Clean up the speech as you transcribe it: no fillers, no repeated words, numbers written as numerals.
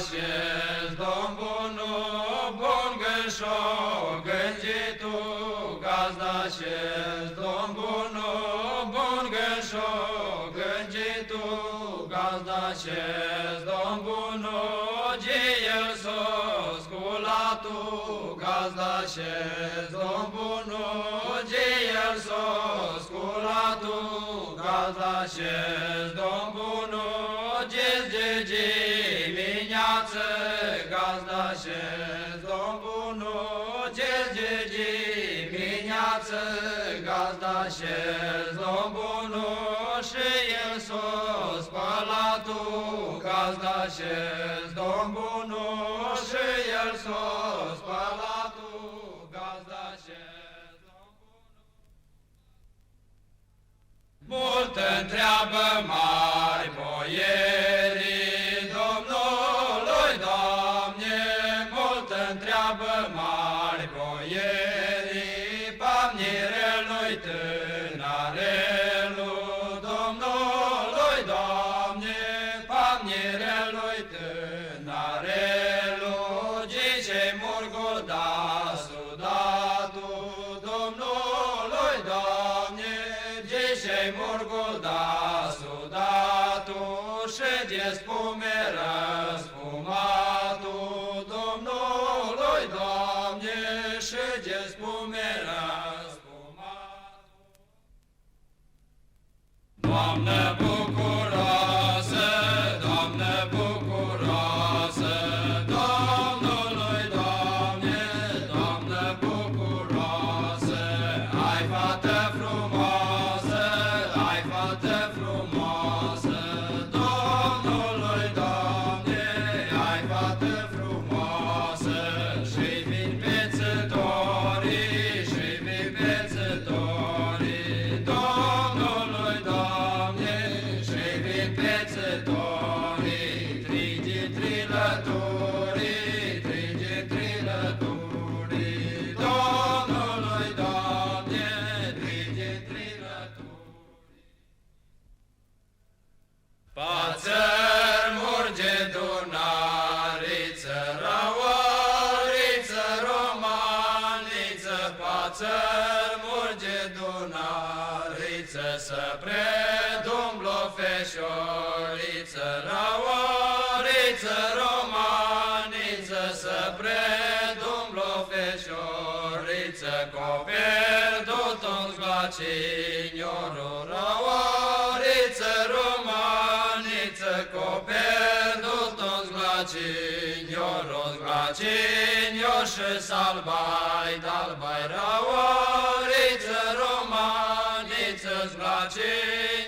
șez, domn bunu, bun gâșo, gângitu, gazda șez, domn bunu, bun gâșo, gângitu, gazda șez, domn bunu, giel sos, culatu, gazda șez, domn bunu, giel sos, culatu, gazda șez, domn bunu, dimineață, gazda șez, domn bunu, dimineață, gazda șez, domn bunu, și el s-o spălatu, gazda șez, domn bunu, și el s-o spălatu, gazda șez, domn bunu. Mult întreabă mari boierii Domnului, Doamne, mult întreabă mari boierii, pamnirelui tânărelui Domnului, Doamne, pamnirelui tânărelui, gice murgul da sudatu Domnului, Doamne, gice murgul da sudatu, și de spume răspumatu Domnului, Doamne, și de spume răspumatu. Doamnă bucuroasă, Doamnă bucuroasă, Domnului, Doamne, Doamnă bucuroasă, ai fată frumoasă, ai fată frumoasă, Domnului, Doamne, ai fată frumoasă, și vin pețătorii, și vin pețătorii, Domnului, Doamne, și vin pețătorii, trige trilăturii, trige trilăturii, Domnului, Doamne, trige trilăturii. Pațăr murge Dunariță, răuăriță, romaniță, pațăr murge Dunariță, să predumblu feșoriță, răuăriță, romaniță, să predumblu feșoriță, coperdut-un zglacinioru, răuăriță, romaniță, coperdut-un zglacinioru, zglacinior și salbai, dalbai, răuăriță, romaniță, zglacinior